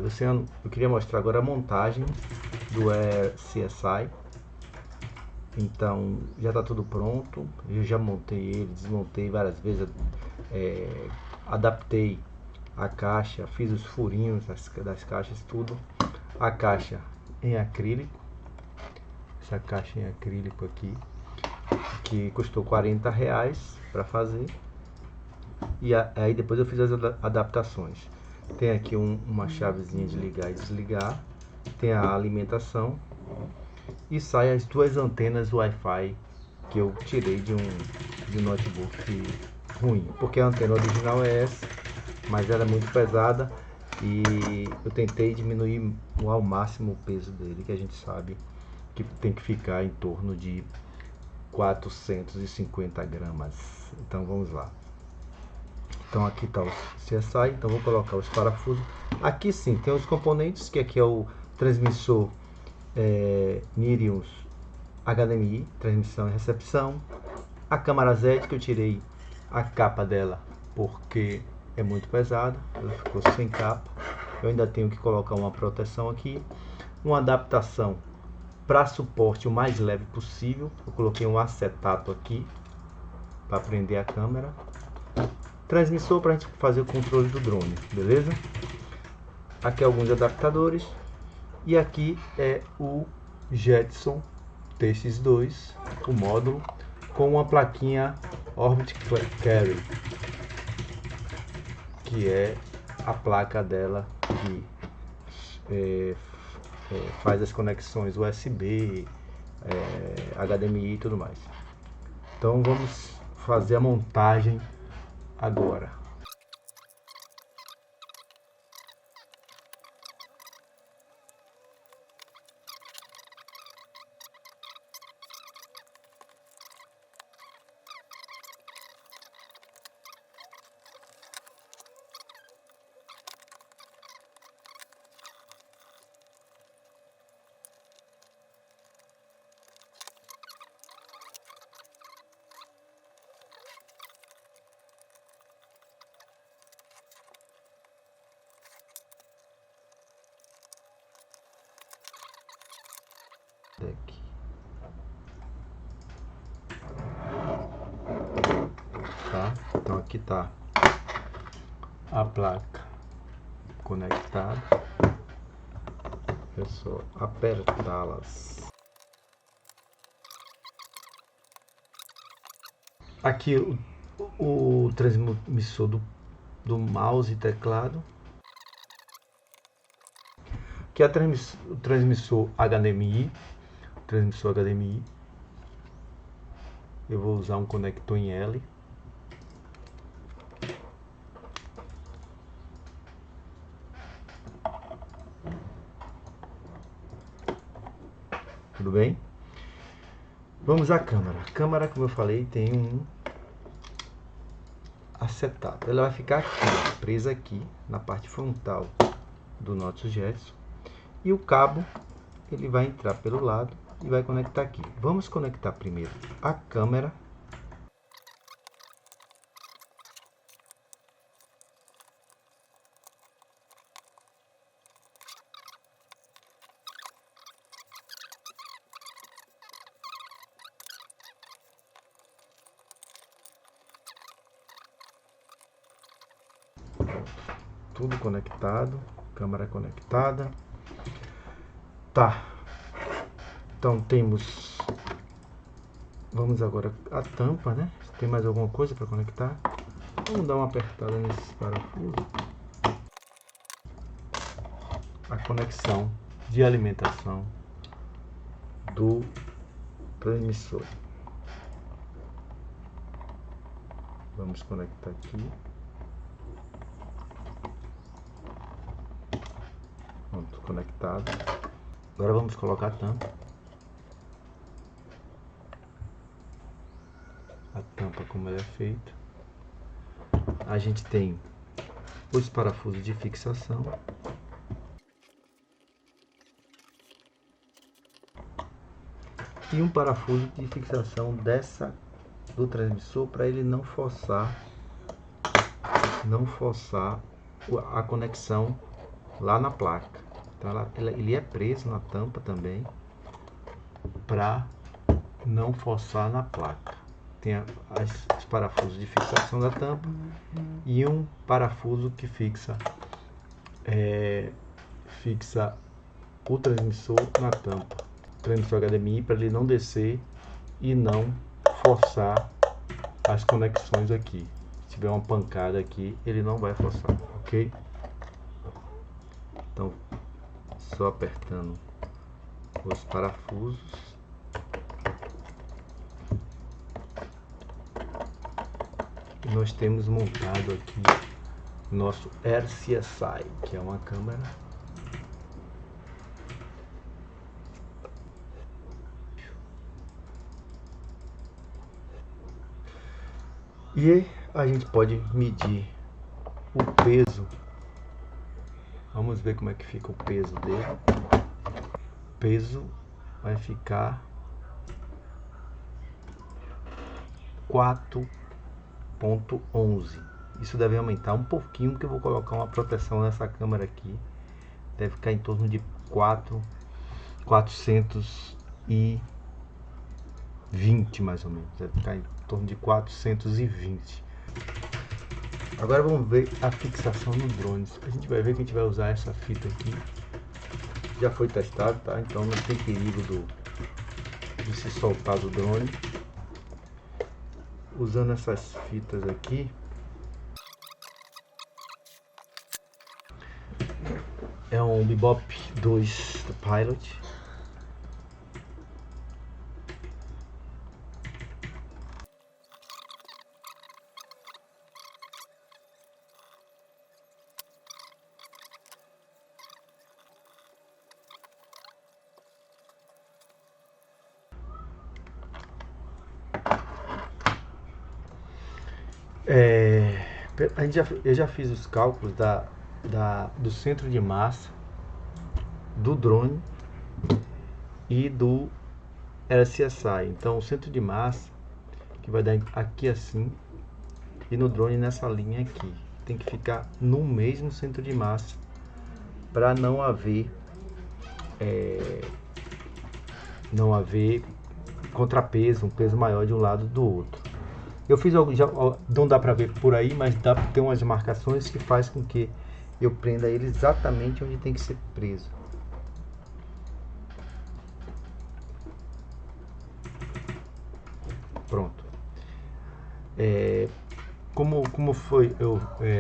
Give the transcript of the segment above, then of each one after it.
Luciano, eu queria mostrar agora a montagem do Air CSI. Então já está tudo pronto. Eu já montei ele, desmontei várias vezes, adaptei a caixa, fiz os furinhos das caixas, tudo. A caixa em acrílico, essa caixa em acrílico aqui, que custou R$40 para fazer. E aí depois eu fiz as adaptações. Tem aqui uma chavezinha de ligar e desligar, tem a alimentação e sai as duas antenas Wi-Fi que eu tirei de um notebook ruim, porque a antena original é essa, mas ela é muito pesada e eu tentei diminuir ao máximo o peso dele, que a gente sabe que tem que ficar em torno de 450 gramas. Então vamos lá. Então aqui está o CSI, então vou colocar os parafusos. Aqui sim, tem os componentes, que aqui é o transmissor Nirius HDMI, transmissão e recepção. A câmera Z, que eu tirei a capa dela porque é muito pesada, ela ficou sem capa. Eu ainda tenho que colocar uma proteção aqui. Uma adaptação para suporte o mais leve possível. Eu coloquei um acetato aqui para prender a câmera. Transmissor para a gente fazer o controle do drone, beleza? Aqui alguns adaptadores. E aqui é o Jetson TX2, o módulo, com uma plaquinha Orbit Carry, que é a placa dela que faz as conexões USB, HDMI e tudo mais. Então vamos fazer a montagem agora. Aqui. Tá? Então aqui tá a placa conectada. É só apertá-las. Aqui o transmissor do mouse e teclado. Aqui é o transmissor HDMI. Eu vou usar um conector em L. Tudo bem? Vamos à câmera. A câmera, como eu falei, tem um acetato. Ela vai ficar aqui, presa aqui na parte frontal do nosso Jetson. E o cabo, ele vai entrar pelo lado e vai conectar aqui. Vamos conectar primeiro a câmera. Tudo conectado, câmera conectada. Tá. Então temos. Vamos agora a tampa, né? Tem mais alguma coisa para conectar? Vamos dar uma apertada nesses parafusos. A conexão de alimentação do transmissor. Vamos conectar aqui. Pronto, conectado. Agora vamos colocar a tampa. A tampa como ela é feita. A gente tem os parafusos de fixação. E um parafuso de fixação do transmissor para ele não forçar a conexão lá na placa. Então ele é preso na tampa também, para não forçar na placa. Tem os parafusos de fixação da tampa e um parafuso que fixa o transmissor na tampa, transmissor HDMI, para ele não descer e não forçar as conexões aqui. Se tiver uma pancada aqui, ele não vai forçar, ok? Então, só apertando os parafusos. E nós temos montado aqui nosso RCSI, que é uma câmera e a gente pode medir o peso. Vamos ver como é que fica o peso dele. O peso vai ficar 4.11. Isso deve aumentar um pouquinho, porque eu vou colocar uma proteção nessa câmera aqui. Deve ficar em torno de 420 mais ou menos. Deve ficar em torno de 420. Agora vamos ver a fixação no drone. A gente vai ver que a gente vai usar essa fita aqui. Já foi testado, tá? Então não tem perigo de se soltar do drone. Usando essas fitas aqui, é um Bebop 2 do Pilot. Eu já fiz os cálculos do centro de massa do drone e do RCSI. Então o centro de massa que vai dar aqui assim, e no drone nessa linha aqui. Tem que ficar no mesmo centro de massa para não haver contrapeso, um peso maior de um lado do outro. Eu fiz algo, já não dá para ver por aí, mas dá para ter umas marcações que faz com que eu prenda ele exatamente onde tem que ser preso. Pronto. Como foi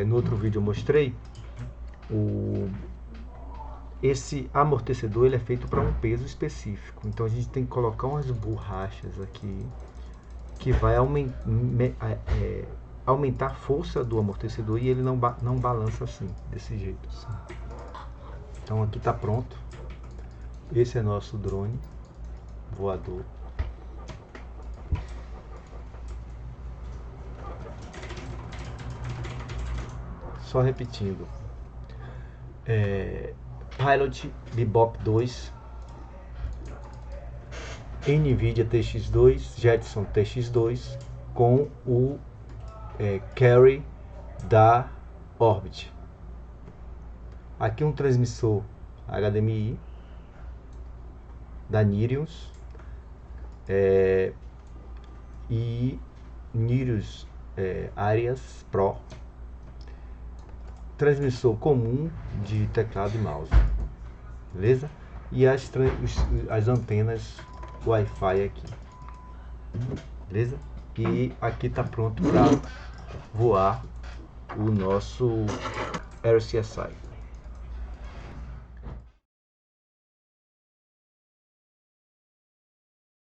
no outro vídeo eu mostrei, esse amortecedor ele é feito para um peso específico. Então a gente tem que colocar umas borrachas aqui que vai aumentar a força do amortecedor e ele não balança assim, desse jeito assim. Então aqui está pronto. Esse é nosso drone voador. Só repetindo, Pilot Bebop 2, NVIDIA TX2, Jetson TX2 com o Carry da Orbit. Aqui um transmissor HDMI da Nirius e Nirius Arias Pro, transmissor comum de teclado e mouse, beleza? E as antenas Wi-Fi aqui, beleza? E aqui tá pronto para voar o nosso RCSI.